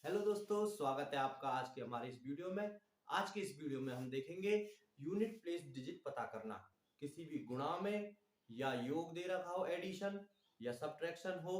Hello दोस्तों, स्वागत है आपका आज के हमारे इस वीडियो में। आज के इस वीडियो में हम देखेंगे यूनिट प्लेस डिजिट पता करना। किसी भी गुणा में या योग दे रखा हो एडिशन या सब्ट्रैक्शन हो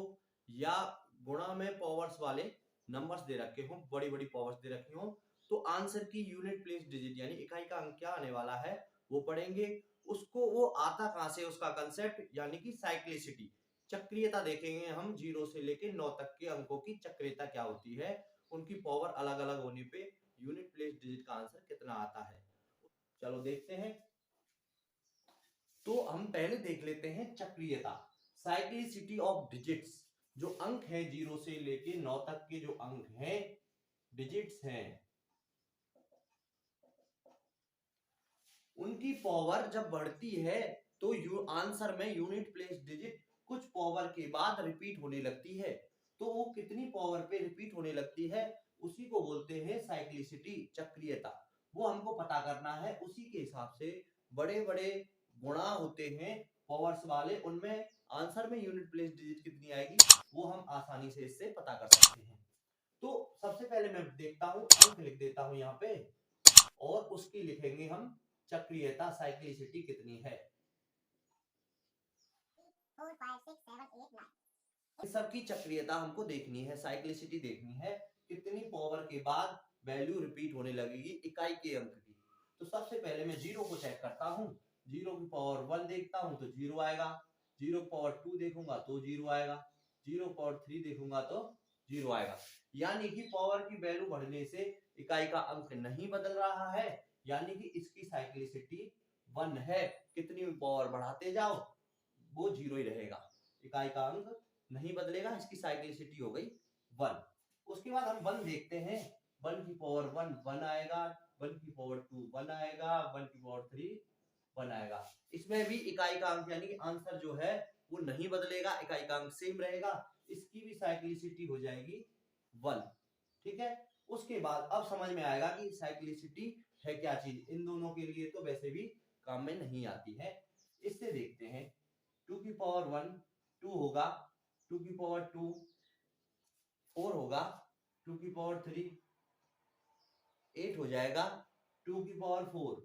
या गुणा में पावर्स वाले नंबर्स दे रखे हो, बड़ी बड़ी पावर्स दे रखी हो, तो आंसर की यूनिट प्लेस डिजिट यानी इकाई का अंक क्या आने वाला है वो पढ़ेंगे। उसको वो आता कहां से, उसका कंसेप्ट यानी कि साइक्लिसिटी, चक्रीयता देखेंगे हम। 0 से लेके 9 तक के अंकों की चक्रीयता क्या होती है, उनकी पावर अलग अलग होने पे यूनिट प्लेस डिजिट का आंसर कितना आता है। चलो देखते हैं। तो हम पहले देख लेते हैं चक्रीयता, साइक्लिसिटी ऑफ डिजिट्स। जो अंक हैं 0 से लेके 9 तक के जो अंक हैं, डिजिट्स हैं, उनकी पावर जब बढ़ती है तो आंसर में यूनिट प्लेस डिजिट कुछ पावर के बाद रिपीट होने लगती है। तो वो कितनी पावर पे रिपीट होने लगती है उसी को बोलते हैं साइक्लिसिटी, चक्रीयता। वो हमको पता करना है। उसी के हिसाब से बड़े बड़े गुणा होते हैं पावर्स वाले, उनमें आंसर में यूनिट प्लेस डिजिट कितनी आएगी वो हम आसानी से इससे पता कर सकते हैं। तो सबसे पहले मैं देखता हूं, अंक लिख देता हूं यहाँ पे और उसकी लिखेंगे हम चक्रीयता, साइक्लिसिटी कितनी है। 4 5 6 7 8 9। इस सब की चक्रीयता हमको देखनी है, साइक्लिसिटी देखनी है, कितनी पावर के बाद वैल्यू रिपीट होने लगेगी इकाई के अंक की। तो सबसे पहले मैं जीरो को चेक करता हूँ। जीरो की पावर 1 देखता हूँ तो जीरो आएगा, जीरो की पावर 2 देखूंगा तो जीरो आएगा, जीरो की पावर 3 देखूंगा तो जीरो आएगा। यानी कि पावर की वैल्यू बढ़ने से इकाई का अंक नहीं बदल रहा है, यानी कि इसकी साइक्लिसिटी 1 है। कितनी पावर बढ़ाते जाओ वो जीरो ही रहेगा, इकाई का अंक नहीं बदलेगा, इसकी साइक्लिसिटी हो गई 1। उसके बाद हम 1 देखते हैं। 1 की पावर 1 1 आएगा, 1 की पावर 2 1 आएगा, 1 की पावर 3 1 आएगा। इसमें भी इकाई का अंक यानी कि आंसर जो है वो नहीं बदलेगा, इकाई का अंक सेम रहेगा, इसकी भी साइक्लिसिटी हो जाएगी 1। ठीक है। उसके बाद अब समझ में आएगा कि साइक्लिसिटी है क्या चीज। इन दोनों के लिए तो वैसे भी काम में नहीं आती है। इससे देखते हैं, 2 की पावर 1 2 होगा, 2 की पावर 2 4 होगा, 2 की पावर 3 8 हो जाएगा, 2 की पावर 4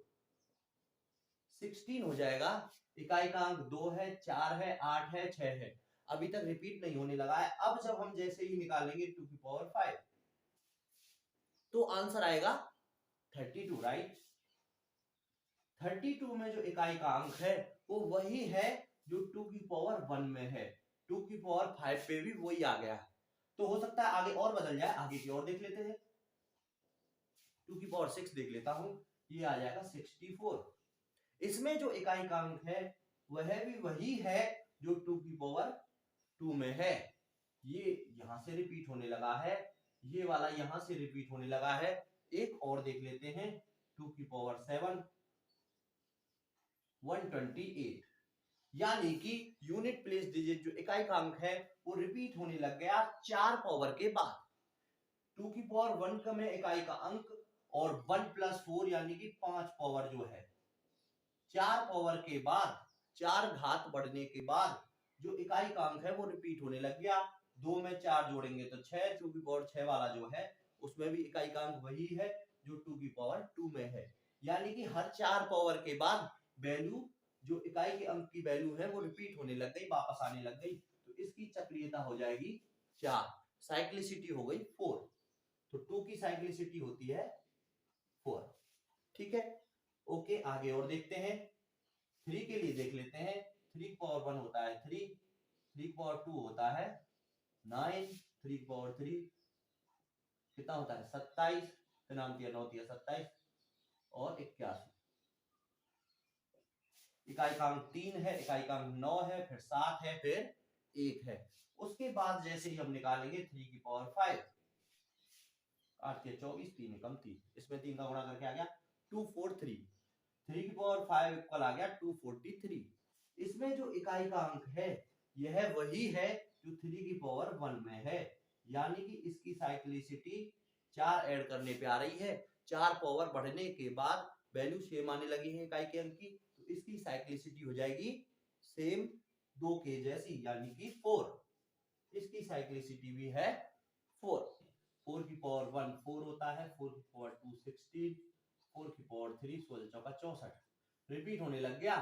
16 हो जाएगा। इकाई का अंक 2 है, 4 है, 8 है, 6 है। अभी तक रिपीट नहीं होने लगा है। अब जब हम जैसे ही निकालेंगे 2 की पावर 5 तो आंसर आएगा 32, राइट। 32 में जो इकाई का अंक है वो वही है जो 2 की पावर 1 में है। 2 की पावर 5 पे भी वही आ गया। तो हो सकता है आगे और बदल जाए, आगे की और देख लेते हैं। 2 की पावर 6 देख लेता हूं, ये आ जाएगा 64। इसमें जो इकाई का अंक है वह भी वही है जो 2 की पावर 2 में है। ये यहां से रिपीट होने लगा है, ये वाला यहां से रिपीट होने लगा है। एक और देख लेते हैं, 2 की पावर 7 128। यानी कि यूनिट प्लेस डिजिट जो इकाई का अंक है वो रिपीट होने लग गया 4 पावर के बाद। 2 की पावर 1 का में इकाई का अंक और 1 प्लस 4 यानी कि 5 पावर जो है, 4 पावर के बाद, 4 घात बढ़ने के बाद जो इकाई का अंक है वो रिपीट होने लग गया। 2 में 4 जोड़ेंगे तो 6, 2 की पावर 6 वाला जो है उसमें भी इकाई का अंक वही है जो 2 की पावर 2 में है। यानी कि हर 4 पावर के बाद वैल्यू, जो इकाई के अंक की वैल्यू है वो रिपीट होने लग गई, वापस आने लग गई। तो इसकी चक्रीयता हो जाएगी 4, साइक्लिसिटी हो गई 4। तो 2 की साइक्लिसिटी होती है 4। ठीक है। ओके, आगे और देखते हैं। 3 के लिए देख लेते हैं। 3 पावर 1 होता है 3, 3 पावर 2 होता है 9, 3 पावर 3 कितना होता है 27, नाम दिया 9 दिया 27 और 81। इकाई का अंक 3 है, इकाई का अंक 9 है, फिर 7 है, फिर 1 है। उसके बाद जैसे ही हम निकालेंगे 3 की पावर 5, 8 के 24, 3 कम 3, इसमें 3 का गुणा करके आ गया 243। 3 की पावर 5 इक्वल आ गया 243। इसमें जो इकाई का अंक है यह वही है जो 3 की पावर 1 में है। यानी कि इसकी साइक्लिसिटी 4 ऐड करने पे आ रही है, 4 पावर बढ़ने के बाद वैल्यू सेम आने लगी है इकाई के अंक की, तो इसकी साइक्लिसिटी हो जाएगी सेम 2 के जैसी, यानी कि 4। इसकी साइक्लिसिटी भी है 4। 4 की पावर 1 4 होता है, 4 की पावर 2 16, 4 की पावर 3 16 चौका 64, रिपीट होने लग गया।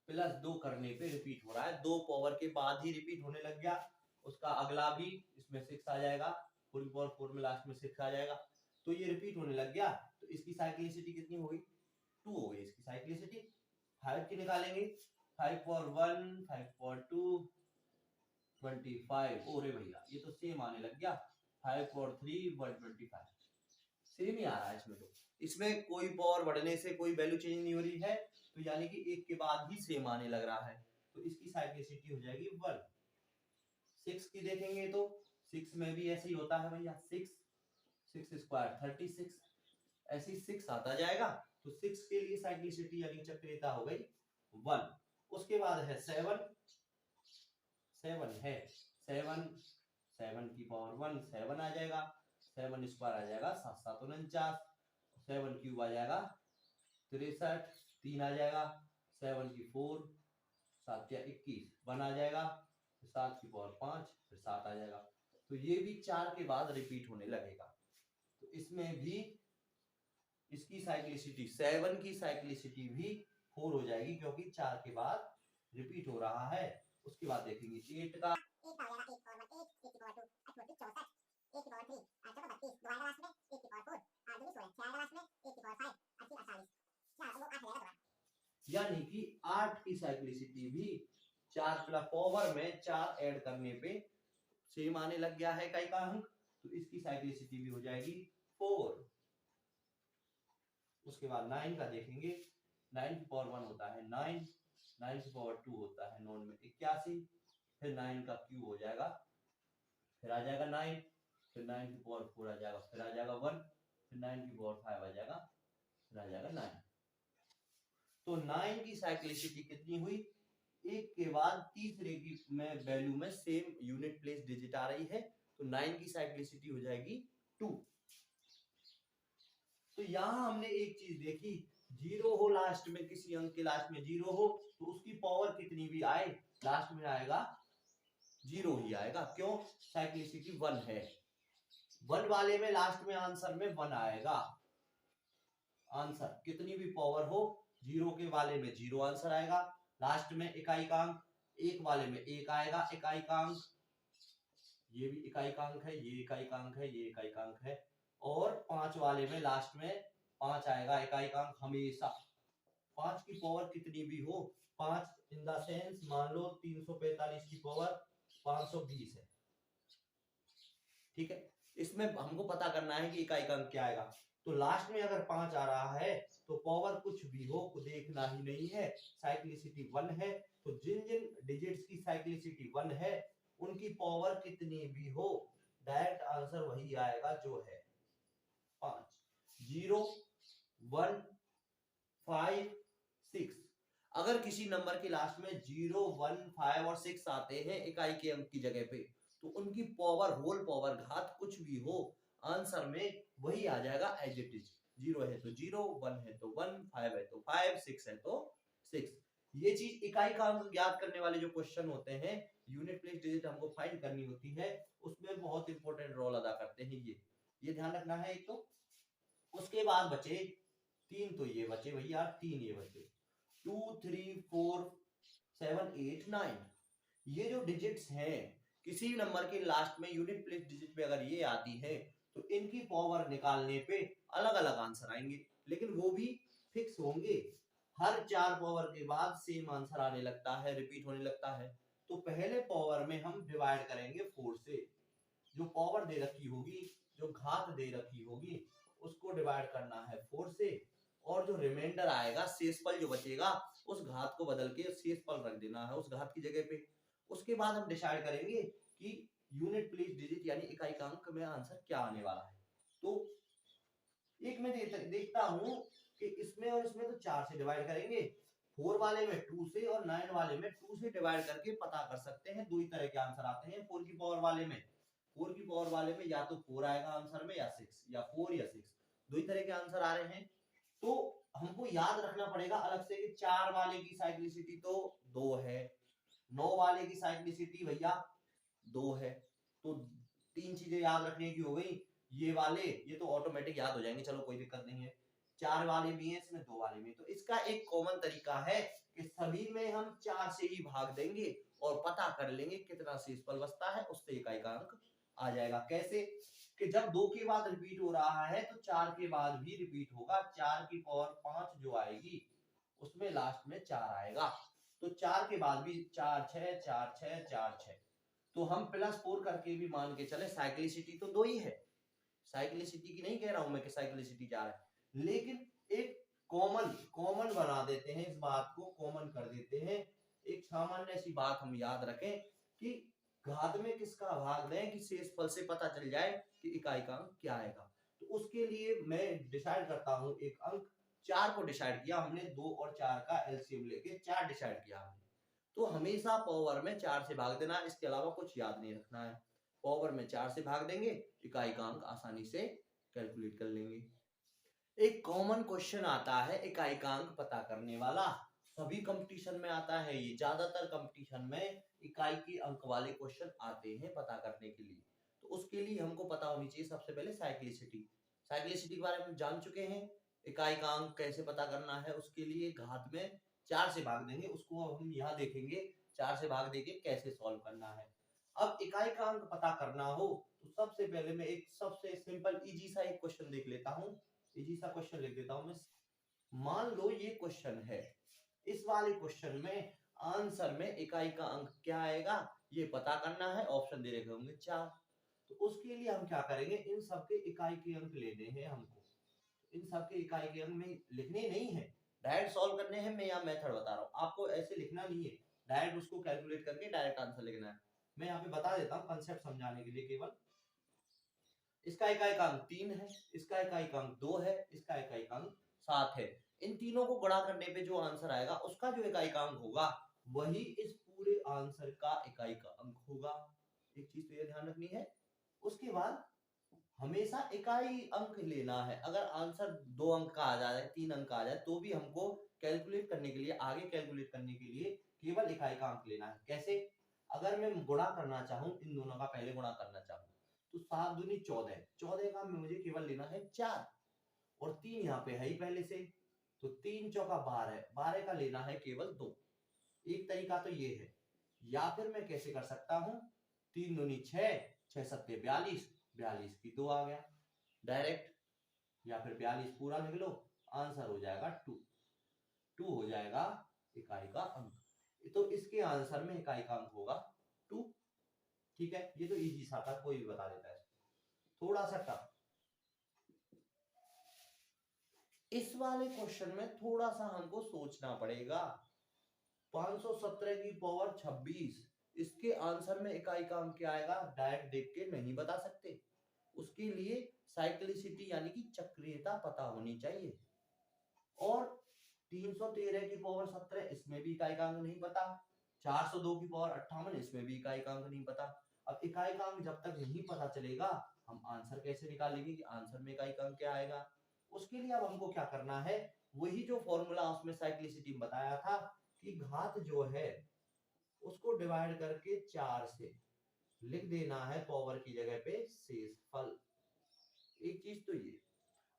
प्लस 2 करने पे रिपीट हो रहा है, 2 पावर के बाद ही रिपीट होने लग गया। उसका अगला भी इसमें 6 आ जाएगा, 4 की पावर 4 में लास्ट में 6 आ जाएगा, तो ये रिपीट होने लग गया। तो इसकी साइक्लिसिटी कितनी हो गई? 2 हो गई इसकी साइक्लिसिटी। 5 की निकालेंगे, 5 पावर 1 5 पावर 2 25। ओरे भैया ये तो सेम आने लग गया, 5 पावर 3 125, सेम ही आ रहा है इसमें। तो इसमें कोई पावर बढ़ने से कोई वैल्यू चेंज नहीं हो रही है, तो यानी कि एक के बाद ही सेम आने लग रहा है, तो इसकी साइक्लिसिटी हो जाएगी 1। 6 की देखेंगे तो 6 में भी ऐसे ही होता है भैया, 6 स्क्वायर 36, ऐसे 6 आता जाएगा, तो 6 के लिए साइक्लिसिटी यानी चक्रियता हो गई 1। उसके बाद है 7 है 7 की पावर 1 7 आ जाएगा, 7 स्क्वायर आ जाएगा 7 7 49, 7 क्यूब आ जाएगा 63, 3 आ जाएगा, 7 की 4 7 या 21 1 आ जाएगा, 7 की पावर 5 फिर 7 आ जाएगा। तो ये भी 4 के बाद रिपीट होने लगेगा। तो इसमें भी इसकी साइक्लिसिटी 7 की साइक्लिसिटी भी 4 हो जाएगी, क्योंकि 4 के बाद रिपीट हो रहा है। उसके बाद देखेंगे 8 का, 8 का हो जाएगा 8 पावर 1 8 की पावर 2 64, 1 की पावर 3 32 दो आएगा लास्ट में, 1 की पावर 4 16 6 आएगा लास्ट में, 1 की पावर 5 80 48 4 वो 8 हो जाएगा। यानी कि 8 की साइक्लिसिटी भी 4 प्लस पावर में 4 ऐड करने पे सेम आने लग गया है इकाई का अंक, तो इसकी साइक्लिसिटी भी हो जाएगी 4। उसके बाद 9 का देखेंगे, 9 की पावर 1 होता है 9, 9 की पावर 2 होता है 9 में 81, फिर 9 का क्यूब हो जाएगा, फिर आ जाएगा 9, फिर 9 की पावर 4 आ जाएगा, फिर आ जाएगा 1, फिर 9 की पावर 5 आ जाएगा, फिर आ जाएगा 9। तो 9 की साइक्लिसिटी कितनी हुई? एक के बाद तीसरे की में वैल्यू में सेम यूनिट प्लेस डिजिट आ रही है, तो 9 की साइक्लिसिटी हो जाएगी 2। तो यहां हमने एक चीज देखी, जीरो हो लास्ट में, किसी अंक के लास्ट में जीरो हो तो उसकी पावर कितनी भी आए लास्ट में आएगा जीरो ही आएगा। क्यों? साइक्लिसिटी 1 है, 1 वाले में लास्ट में आंसर में 1 आएगा। आंसर कितनी भी पावर हो, जीरो के वाले में जीरो आंसर आएगा, लास्ट में इकाई का अंक, एक वाले में एक आएगा इकाई का अंक, ये भी इकाई का अंक है, ये इकाई का अंक है, ये इकाई का अंक है, और 5 वाले में लास्ट में 5 आएगा इकाई का अंक हमेशा। 5 की पावर कितनी भी हो, 5 इन द सेंस मान लो 345 की पावर 520 है, ठीक है। इसमें हमको पता करना है कि इकाई का अंक क्या आएगा, तो लास्ट में अगर 5 आ रहा है तो पावर कुछ भी हो देखना ही नहीं है, साइक्लिसिटी 1 है, तो जिन जिन डिजिट्स की साइक्लिसिटी 1 है उनकी पावर कितनी भी हो डायरेक्ट आंसर वही आएगा जो है 5। 0 1 5 6, अगर किसी नंबर के लास्ट में 0 1 5 और 6 आते हैं इकाई के अंक की जगह पे, तो उनकी पावर होल पावर घात कुछ भी हो आंसर में वही आ जाएगा एज इट इज। 0 है तो 0, 1 है तो 1, 5 है तो 5, 6 है तो 6। ये चीज इकाई का अंक ज्ञात करने वाले जो क्वेश्चन होते हैं, यूनिट प्लेस डिजिट हमको फाइंड करनी होती है, उसमें बहुत इंपॉर्टेंट रोल अदा करते हैं ये ध्यान रखना है एक तो। उसके बाद बचे 3, तो ये बचे भैया 3, ये बचे 2 3 4 7 8 9। ये जो डिजिट्स हैं किसी नंबर के लास्ट में यूनिट प्लेस डिजिट पे अगर ये आती है तो इनकी पावर निकालने पे अलग अलग आंसर आएंगे, लेकिन वो भी फिक्स होंगे। हर 4 पावर के बाद सेम आंसर आने लगता है, रिपीट होने लगता है। तो पहले पावर में हम डिवाइड करेंगे 4 से, जो पावर दे रखी होगी, जो घात दे रखी होगी उसको डिवाइड करना है 4 से, और जो रिमाइंडर आएगा शेषफल जो बचेगा उस घात को बदल के शेषफल रख देना है उस घात की जगह पे। उसके बाद हम डिसाइड करेंगे कि यूनिट प्लेस डिजिट यानी इकाई का अंक में आंसर क्या आने वाला है। तो एक में देखता हूं कि इसमें और इसमें तो 4 से डिवाइड करेंगे, 4 वाले में 2 से और 9 वाले में 2 से डिवाइड करके पता कर सकते हैं, दो ही तरह के आंसर आते हैं। 4 की पावर वाले में, 4 की पावर वाले में या तो 4 आएगा आंसर में, या 6, या 4 या 6, दो ही तरह के आंसर आ रहे हैं। तो हमको याद रखना पड़ेगा अलग से कि 4 वाले की साइक्लिसिटी तो 2 है, 9 वाले की साइक्लिसिटी भैया 2 है, तो 3 चीजें याद रखने की हो गई। ये वाले ये तो ऑटोमेटिक याद हो जाएंगे, चलो कोई दिक्कत नहीं है। 4 वाले भी हैं इसमें, 2 वाले भी। तो इसका एक कॉमन तरीका है कि सभी में हम 4 से ही भाग देंगे और पता कर लेंगे कितना शेषफल बचता है, उससे इकाई का अंक आ जाएगा। कैसे कि जब 2 के बाद रिपीट हो रहा है तो 4 के बाद भी रिपीट होगा। 4 की पावर 5 जो आएगी उसमें लास्ट में 4 आएगा। तो 4 के बाद भी 4 6 4 6 4 6। तो हम +4 करके भी मान के चले, साइक्लिसिटी तो 2 ही है, साइक्लिसिटी की नहीं कह रहा हूं मैं कि साइक्लिसिटी 4 है, लेकिन एक कॉमन कॉमन बना देते हैं, इस बात को कॉमन कर देते हैं। एक सामान्य सी बात हम याद रखें कि घात में किसका भाग दें कि शेषफल से पता चल जाए कि इकाई का अंक क्या आएगा। तो उसके लिए मैं डिसाइड करता हूं एक अंक। 4 को डिसाइड किया हमने, 2 और 4 का एलसीएम लेके 4 डिसाइड किया हमने। तो हमेशा पावर में 4 से भाग देना, इसके अलावा कुछ याद नहीं रखना है। पावर में 4 से भाग देंगे, इकाई का अंक आसानी से कैलकुलेट कर लेंगे। एक कॉमन क्वेश्चन आता है इकाई का अंक पता करने वाला, सभी कंपटीशन में आता है ये, ज्यादातर कंपटीशन में इकाई के अंक वाले क्वेश्चन आते हैं पता करने के लिए। तो उसके लिए हमको पता होनी चाहिए सबसे पहले साइक्लिसिटी। साइक्लिसिटी के बारे में जान चुके हैं, इकाई का अंक कैसे पता करना है, उसके लिए घात में 4 से भाग देंगे, उसको हम यहाँ देखेंगे 4 से भाग देके कैसे सॉल्व करना है। अब इकाई का अंक पता करना हो तो सबसे पहले मैं एक सबसे सिंपल इजी सा एक क्वेश्चन देख लेता हूँ, इजी सा क्वेश्चन लिख देता हूं मैं। मान लो ये क्वेश्चन है, इस वाले क्वेश्चन में आंसर में इकाई का अंक क्या आएगा ये पता करना है, ऑप्शन दे रखे होंगे 4। तो उसके लिए हम क्या करेंगे, इन सबके इकाई के अंक लेने हैं हमको। इन सबके इकाई के अंक में लिखने नहीं है, डायरेक्ट सॉल्व करने हैं। मैं यहाँ मेथड बता रहा हूँ, आपको ऐसे लिखना नहीं है, डायरेक्ट उसको कैलकुलेट करके डायरेक्ट आंसर लिखना है। मैं यहाँ पे बता देता हूँ कंसेप्ट समझाने के लिए केवल। इसका इकाई का अंक 3 है, इसका इकाई का अंक 2 है, इसका इकाई का अंक 7 है। इन तीनों को गुणा करने पे जो आंसर आएगा उसका जो इकाई का अंक होगा वही इस पूरे आंसर का इकाई का अंक होगा। एक चीज तो ये ध्यान रखनी है। उसके बाद हमेशा इकाई अंक लेना है। अगर आंसर 2 अंक का आ जाए, 3 अंक का आ जाए, तो भी हमको कैलकुलेट करने के लिए, आगे कैलकुलेट करने के लिए केवल इकाई का अंक लेना है। कैसे, अगर मैं गुणा करना चाहूं, इन दोनों का पहले गुणा करना चाहूं तो 7 दूनी 14, 14 का मुझे केवल लेना है 4 और 3 यहाँ पे है ही पहले से, तो 3 चौका 12, 12 का लेना है केवल 2। एक तरीका तो ये है, या फिर मैं कैसे कर सकता हूँ, 3 दूनी 6, 6 सत्ते 42, 42 की 2 आ गया डायरेक्ट, या फिर 42 पूरा लिख लो, आंसर हो जाएगा 2। 2 हो जाएगा इकाई का अंक। तो इसके आंसर में इकाई का अंक होगा 2। ठीक है, ये तो इजी सा था, कोई भी बता देता है। थोड़ा सा टफ, इस वाले क्वेश्चन में थोड़ा सा हमको सोचना पड़ेगा। 517 की पावर 26, इसके आंसर में इकाई का अंक क्या आएगा डायरेक्ट देख के नहीं बता सकते। उसके लिए साइक्लिसिटी यानी कि चक्रीयता पता होनी चाहिए। और 313 की पावर 17, इसमें भी इकाई का अंक नहीं पता। 402 की पावर 58, इसमें भी इकाई का अंक नहीं पता। अब इकाई का अंक जब तक नहीं पता चलेगा हम आंसर कैसे निकालेंगे कि आंसर में इकाई का अंक क्या आएगा। उसके लिए अब हमको क्या करना है, वही जो फॉर्मूला उसमें साइक्लिसिटी बताया था कि घात जो है उसको डिवाइड करके 4 से लिख देना है पावर की जगह पे शेषफल। एक चीज तो ये,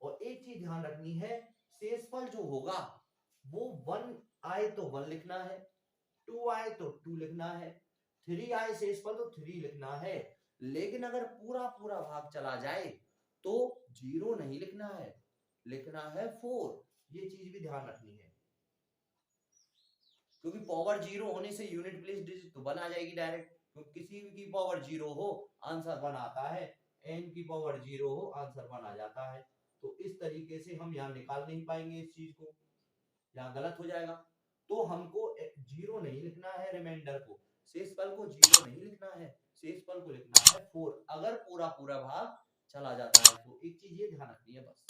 और एक चीज ध्यान रखनी है, शेषफल जो होगा वो 1 आए तो 1 लिखना है, 2 आए तो 2 लिखना है, 3 आए शेषफल तो 3 लिखना है। लेकिन अगर पूरा पूरा भाग चला जाए तो 0 नहीं लिखना है, लिखना है 4। ये चीज भी ध्यान रखनी है, क्योंकि पावर 0 होने से यूनिट प्लेस डिजिट तो 1 आ जाएगी डायरेक्ट, क्योंकि किसी की पावर 0 हो आंसर 1 आता है, n की पावर 0 हो आंसर 1 आ जाता है। तो इस तरीके से हम यहाँ निकाल नहीं पाएंगे इस चीज को, यहाँ गलत हो जाएगा। तो हमको 0 नहीं लिखना है, रिमाइंडर को, शेषफल को 0 नहीं लिखना है, शेषफल को लिखना है 4 अगर पूरा पूरा भाग चला जाता है तो। एक चीज ये ध्यान रखनी है बस।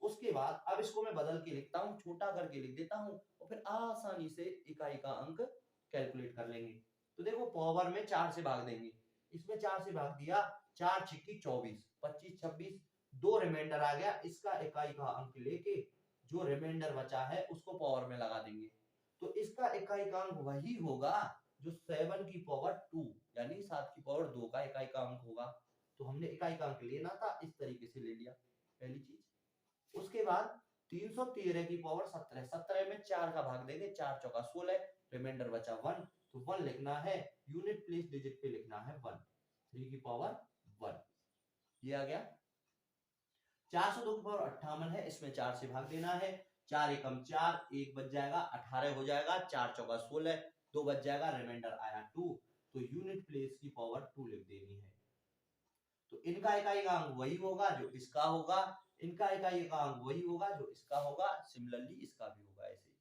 उसके बाद अब इसको मैं बदल के लिखता हूँ, छोटा करके लिख देता हूँ और फिर आसानी से इकाई का अंक कैलकुलेट कर लेंगे। तो देखो पावर में 4 से भाग देंगे, इसमें 4 से भाग दिया, 4 छिक्की 24, 25 26, 2 रिमाइंडर आ गया, इसका इकाई का अंक लेके जो रिमाइंडर बचा है उसको पावर में लगा देंगे। तो इसका इकाई का अंक वही होगा जो 7 की पावर 2 यानी 7 की पावर 2 का इकाई का अंक होगा। तो हमने इकाई का अंक लेना था, इस तरीके से ले लिया, पहली चीज। उसके बाद 313 की पावर 17, 17 में 4 का भाग देंगे, 4 चौका 16, रिमाइंडर बचा 1, तो 1 लिखना है, यूनिट प्लेस डिजिट पे लिखना है 1, 3 की पावर 1, ये आ गया। 402 की पावर 58 है, इसमें 4 से भाग देना है, 4 एकम 4, 1 बच जाएगा, 18 हो जाएगा, 4 चौका 16, 2 बच जाएगा, रिमाइंडर आया 2, तो यूनिट प्लेस की पावर 2 लिख देनी है। तो इनका इकाई का अंक वही होगा जो इसका होगा, इनका इकाई का अंक वही होगा जो इसका होगा, सिमिलरली इसका भी होगा ऐसे।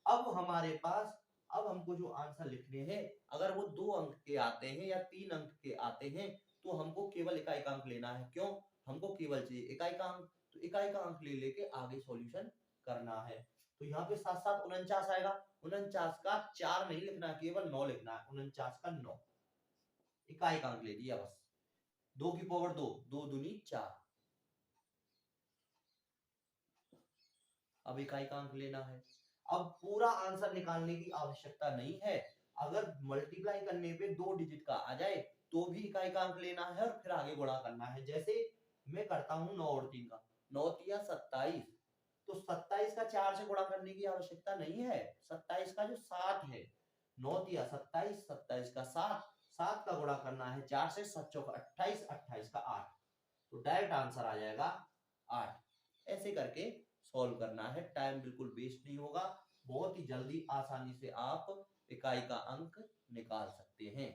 अब हमारे पास, अब हमको जो आंसर लिखने हैं, अगर वो 2 अंक के आते हैं या 3 अंक के आते हैं तो हमको केवल इकाई का अंक लेना है। क्यों? हमको केवल चाहिए इकाई का अंक, तो इकाई का अंक ले लेके आगे सॉल्यूशन करना है। तो यहाँ पे 7 7 49 आएगा, 49 का 4 नहीं लिखना, केवल 9 लिखना है, 49 का 9, इकाई का अंक ले लिया बस। 2 की पावर 2, 2 दूनी 4, अब इकाई का अंक लेना है। अब पूरा आंसर निकालने की आवश्यकता नहीं है, अगर मल्टीप्लाई करने पे 2 डिजिट का आ जाए तो भी इकाई का अंक लेना है और फिर आगे गुणा करना है। जैसे मैं करता हूं 9 और 3 का, 9 तिया 27, तो 27 का 4 से गुणा करने की आवश्यकता नहीं है, 27 का जो 7 है, 9 तिया 27, 27 का 7, 7 का गुणा करना है 4 से, 7 चौका 28, 28 का 8, तो डायरेक्ट आंसर आ जाएगा 8। ऐसे करके सॉल्व करना है, टाइम बिल्कुल वेस्ट नहीं होगा, बहुत ही जल्दी आसानी से आप इकाई का अंक निकाल सकते हैं।